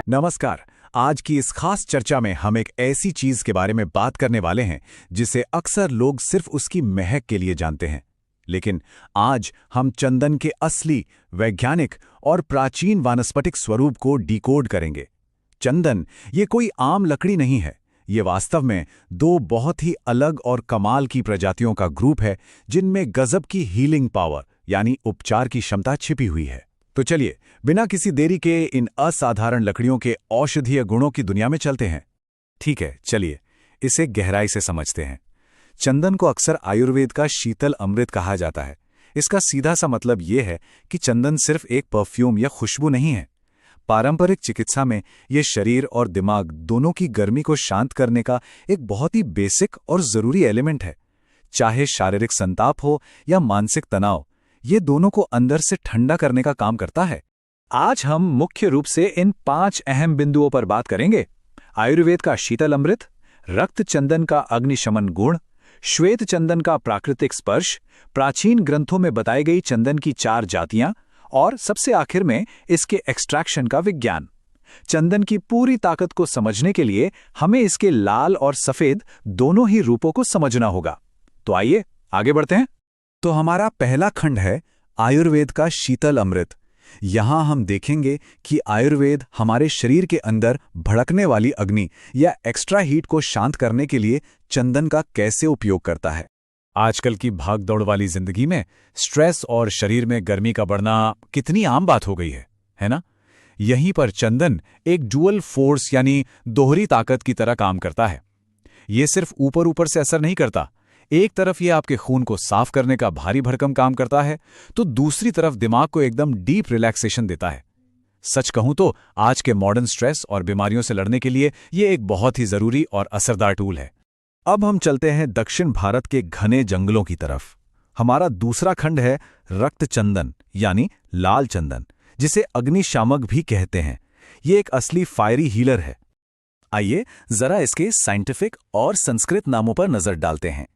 नमस्कार। आज की इस खास चर्चा में हम एक ऐसी चीज के बारे में बात करने वाले हैं जिसे अक्सर लोग सिर्फ उसकी महक के लिए जानते हैं। लेकिन आज हम चंदन के असली, वैज्ञानिक और प्राचीन वानस्पतिक स्वरूप को डिकोड करेंगे। चंदन ये कोई आम लकड़ी नहीं है। ये वास्तव में दो बहुत ही अलग और कमाल की प्रजातियों का ग्रुप है जिनमें गजब की हीलिंग पावर यानी उपचार की क्षमता छिपी हुई है। तो चलिए, बिना किसी देरी के इन असाधारण लकड़ियों के औषधीय गुणों की दुनिया में चलते हैं। ठीक है, चलिए इसे गहराई से समझते हैं। चंदन को अक्सर आयुर्वेद का शीतल अमृत कहा जाता है। इसका सीधा सा मतलब ये है कि चंदन सिर्फ एक परफ्यूम या खुशबू नहीं है। पारंपरिक चिकित्सा में ये शरीर और दिमाग दोनों की गर्मी को शांत करने का एक बहुत ही बेसिक और जरूरी एलिमेंट है। चाहे शारीरिक संताप हो या मानसिक तनाव, ये दोनों को अंदर से ठंडा करने का काम करता है। आज हम मुख्य रूप से इन 5 अहम बिंदुओं पर बात करेंगे: आयुर्वेद का शीतल अमृत, रक्त चंदन का अग्निशमन गुण, श्वेत चंदन का प्राकृतिक स्पर्श, प्राचीन ग्रंथों में बताई गई चंदन की 4 जातियां और सबसे आखिर में इसके एक्सट्रैक्शन का विज्ञान। चंदन की पूरी ताकत को समझने के लिए हमें इसके लाल और सफेद दोनों ही रूपों को समझना होगा। तो आइए आगे बढ़ते हैं। तो हमारा पहला खंड है आयुर्वेद का शीतल अमृत। यहां हम देखेंगे कि आयुर्वेद हमारे शरीर के अंदर भड़कने वाली अग्नि या एक्स्ट्रा हीट को शांत करने के लिए चंदन का कैसे उपयोग करता है। आजकल की भागदौड़ वाली जिंदगी में स्ट्रेस और शरीर में गर्मी का बढ़ना कितनी आम बात हो गई है ना? यहीं पर चंदन एक डुअल फोर्स यानी दोहरी ताकत की तरह काम करता है। ये सिर्फ ऊपर ऊपर से असर नहीं करता। एक तरफ ये आपके खून को साफ करने का भारी भरकम काम करता है, तो दूसरी तरफ दिमाग को एकदम डीप रिलैक्सेशन देता है। सच कहूं तो आज के मॉडर्न स्ट्रेस और बीमारियों से लड़ने के लिए ये एक बहुत ही जरूरी और असरदार टूल है। अब हम चलते हैं दक्षिण भारत के घने जंगलों की तरफ। हमारा दूसरा खंड है रक्त चंदन यानी लाल चंदन, जिसे अग्निशामक भी कहते हैं। ये एक असली फायरी हीलर है। आइए जरा इसके साइंटिफिक और संस्कृत नामों पर नजर डालते हैं।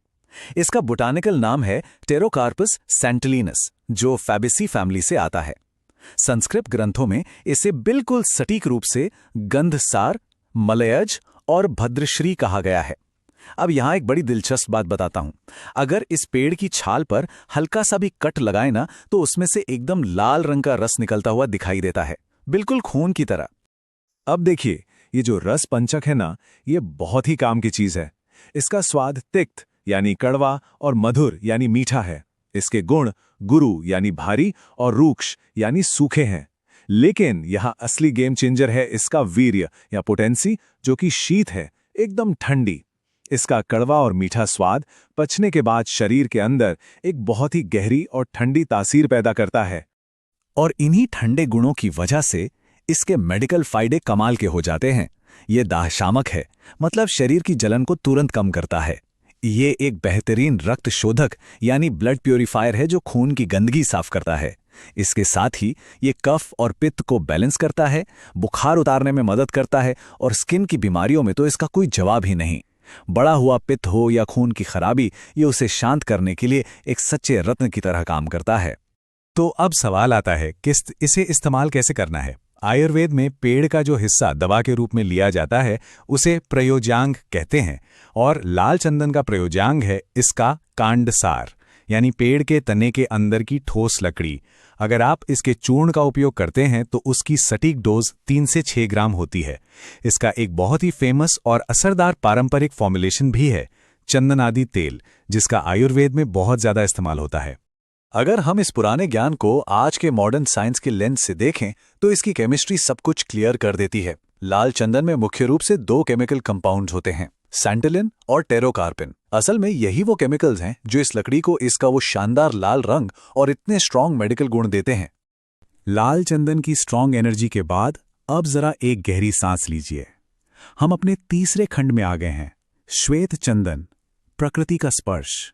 इसका बोटानिकल नाम है टेरोकार्पस सैंटिलिनस, जो फैबेसी फैमिली से आता है। संस्कृत ग्रंथों में इसे बिल्कुल सटीक रूप से गंधसार, मलयज और भद्रश्री कहा गया है। अब यहां एक बड़ी दिलचस्प बात बताता हूं। अगर इस पेड़ की छाल पर हल्का सा भी कट लगाए ना, तो उसमें से एकदम लाल रंग का रस निकलता हुआ दिखाई देता है, बिल्कुल खून की तरह। अब देखिए, ये जो रस पंचक है ना, ये बहुत ही काम की चीज है। इसका स्वाद तिक्त यानी कड़वा और मधुर यानी मीठा है। इसके गुण गुरु यानी भारी और रूक्ष यानी सूखे हैं। लेकिन यहाँ असली गेम चेंजर है इसका वीर्य या पोटेंसी, जो कि शीत है, एकदम ठंडी। इसका कड़वा और मीठा स्वाद पचने के बाद शरीर के अंदर एक बहुत ही गहरी और ठंडी तासीर पैदा करता है। और इन्हीं ठंडे गुणों की वजह से इसके मेडिकल फायदे कमाल के हो जाते हैं। ये दाहशामक है, मतलब शरीर की जलन को तुरंत कम करता है। ये एक बेहतरीन रक्त शोधक यानी ब्लड प्यूरिफायर है, जो खून की गंदगी साफ करता है। इसके साथ ही ये कफ और पित्त को बैलेंस करता है, बुखार उतारने में मदद करता है, और स्किन की बीमारियों में तो इसका कोई जवाब ही नहीं। बड़ा हुआ पित्त हो या खून की खराबी, ये उसे शांत करने के लिए एक सच्चे रत्न की तरह काम करता है। तो अब सवाल आता है कि इसे इस्तेमाल कैसे करना है। आयुर्वेद में पेड़ का जो हिस्सा दवा के रूप में लिया जाता है उसे प्रयोज्यांग कहते हैं, और लाल चंदन का प्रयोज्यांग है इसका कांडसार यानी पेड़ के तने के अंदर की ठोस लकड़ी। अगर आप इसके चूर्ण का उपयोग करते हैं तो उसकी सटीक डोज 3 से 6 ग्राम होती है। इसका एक बहुत ही फेमस और असरदार पारंपरिक फॉर्मुलेशन भी है, चंदन आदि तेल, जिसका आयुर्वेद में बहुत ज्यादा इस्तेमाल होता है। अगर हम इस पुराने ज्ञान को आज के मॉडर्न साइंस के लेंस से देखें तो इसकी केमिस्ट्री सब कुछ क्लियर कर देती है। लाल चंदन में मुख्य रूप से 2 केमिकल कंपाउंड्स होते हैं, सैंटिलिन और टेरोकार्पिन। असल में यही वो केमिकल्स हैं जो इस लकड़ी को इसका वो शानदार लाल रंग और इतने स्ट्रॉन्ग मेडिकल गुण देते हैं। लाल चंदन की स्ट्रॉन्ग एनर्जी के बाद अब जरा एक गहरी सांस लीजिए। हम अपने तीसरे खंड में आ गए हैं, श्वेत चंदन, प्रकृति का स्पर्श।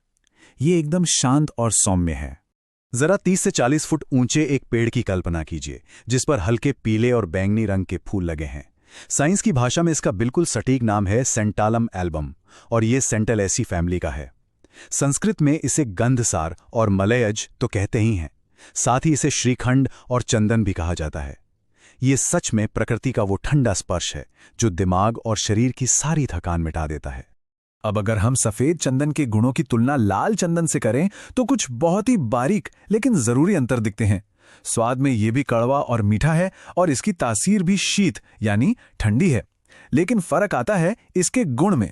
ये एकदम शांत और सौम्य है। जरा 30 से 40 फुट ऊंचे एक पेड़ की कल्पना कीजिए, जिस पर हल्के पीले और बैंगनी रंग के फूल लगे हैं। साइंस की भाषा में इसका बिल्कुल सटीक नाम है सेंटालम एल्बम, और ये सेंटेलेसी फैमिली का है। संस्कृत में इसे गंधसार और मलयज तो कहते ही हैं, साथ ही इसे श्रीखंड और चंदन भी कहा जाता है। ये सच में प्रकृति का वो ठंडा स्पर्श है जो दिमाग और शरीर की सारी थकान मिटा देता है। अब अगर हम सफेद चंदन के गुणों की तुलना लाल चंदन से करें तो कुछ बहुत ही बारीक लेकिन जरूरी अंतर दिखते हैं। स्वाद में ये भी कड़वा और मीठा है और इसकी तासीर भी शीत यानी ठंडी है। लेकिन फर्क आता है इसके गुण में।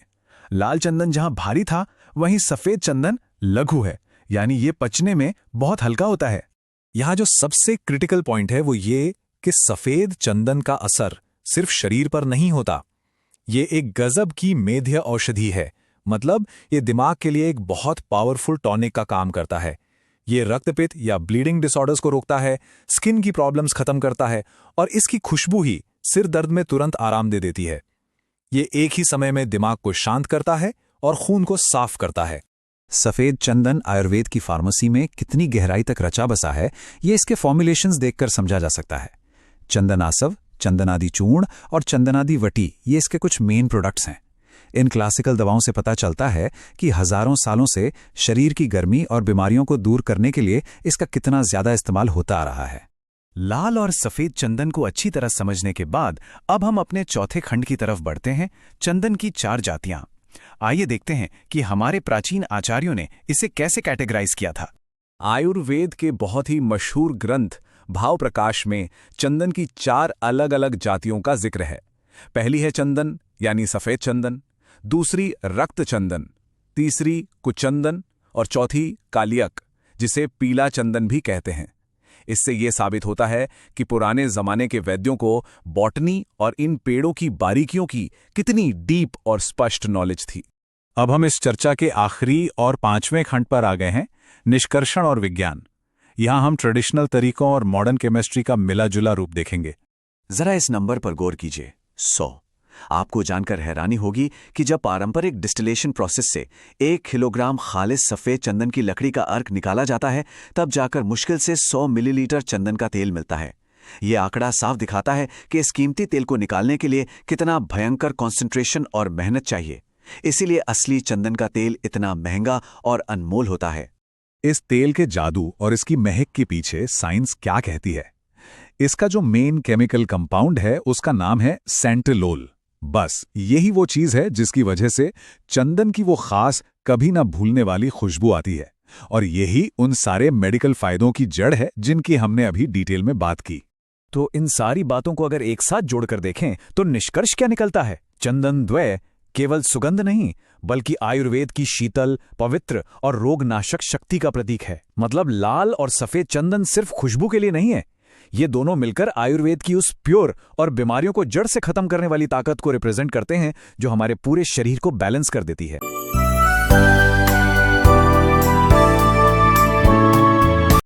लाल चंदन जहां भारी था वहीं सफेद चंदन लघु है, यानी ये पचने में बहुत हल्का होता है। यहाँ जो सबसे क्रिटिकल पॉइंट है वो ये कि सफेद चंदन का असर सिर्फ शरीर पर नहीं होता। ये एक गजब की मेध्य औषधि है, मतलब ये दिमाग के लिए एक बहुत पावरफुल टॉनिक का काम करता है। ये रक्तपित्त या ब्लीडिंग डिसऑर्डर्स को रोकता है, स्किन की प्रॉब्लम्स खत्म करता है और इसकी खुशबू ही सिर दर्द में तुरंत आराम दे देती है। ये एक ही समय में दिमाग को शांत करता है और खून को साफ करता है। सफेद चंदन आयुर्वेद की फार्मेसी में कितनी गहराई तक रचा बसा है, ये इसके फॉर्मुलेशंस देखकर समझा जा सकता है। चंदनासव, चंदनादि चूर्ण और चंदनादि वटी ये इसके कुछ मेन प्रोडक्ट्स हैं। इन क्लासिकल दवाओं से पता चलता है कि हजारों सालों से शरीर की गर्मी और बीमारियों को दूर करने के लिए इसका कितना ज्यादा इस्तेमाल होता आ रहा है। लाल और सफेद चंदन को अच्छी तरह समझने के बाद अब हम अपने चौथे खंड की तरफ बढ़ते हैं, चंदन की 4 जातियां। आइए देखते हैं कि हमारे प्राचीन आचार्यों ने इसे कैसे कैटेगराइज किया था। आयुर्वेद के बहुत ही मशहूर ग्रंथ भाव प्रकाश में चंदन की 4 अलग अलग जातियों का जिक्र है। पहली है चंदन यानी सफेद चंदन, दूसरी रक्त चंदन, तीसरी कुचंदन और चौथी कालियक जिसे पीला चंदन भी कहते हैं। इससे यह साबित होता है कि पुराने जमाने के वैद्यों को बॉटनी और इन पेड़ों की बारीकियों की कितनी डीप और स्पष्ट नॉलेज थी। अब हम इस चर्चा के आखिरी और 5वें खंड पर आ गए हैं, निष्कर्षण और विज्ञान। यहां हम ट्रेडिशनल तरीकों और मॉडर्न केमिस्ट्री का मिला जुला रूप देखेंगे। जरा इस नंबर पर गौर कीजिए, 100। आपको जानकर हैरानी होगी कि जब पारंपरिक डिस्टिलेशन प्रोसेस से 1 किलोग्राम खालिस सफेद चंदन की लकड़ी का अर्क निकाला जाता है, तब जाकर मुश्किल से 100 मिलीलीटर चंदन का तेल मिलता है। यह आंकड़ा साफ दिखाता है कि इस कीमती तेल को निकालने के लिए कितना भयंकर कॉन्सेंट्रेशन और मेहनत चाहिए। इसीलिए असली चंदन का तेल इतना महंगा और अनमोल होता है। इस तेल के जादू और इसकी महक के पीछे साइंस क्या कहती है? इसका जो मेन केमिकल कंपाउंड है उसका नाम है सेंटिलोल। बस यही वो चीज है जिसकी वजह से चंदन की वो खास कभी ना भूलने वाली खुशबू आती है, और यही उन सारे मेडिकल फायदों की जड़ है जिनकी हमने अभी डिटेल में बात की। तो इन सारी बातों को अगर एक साथ जोड़कर देखें तो निष्कर्ष क्या निकलता है? चंदन द्वय केवल सुगंध नहीं बल्कि आयुर्वेद की शीतल, पवित्र और रोगनाशक शक्ति का प्रतीक है। मतलब लाल और सफेद चंदन सिर्फ खुशबू के लिए नहीं है, ये दोनों मिलकर आयुर्वेद की उस प्योर और बीमारियों को जड़ से खत्म करने वाली ताकत को रिप्रेजेंट करते हैं जो हमारे पूरे शरीर को बैलेंस कर देती है।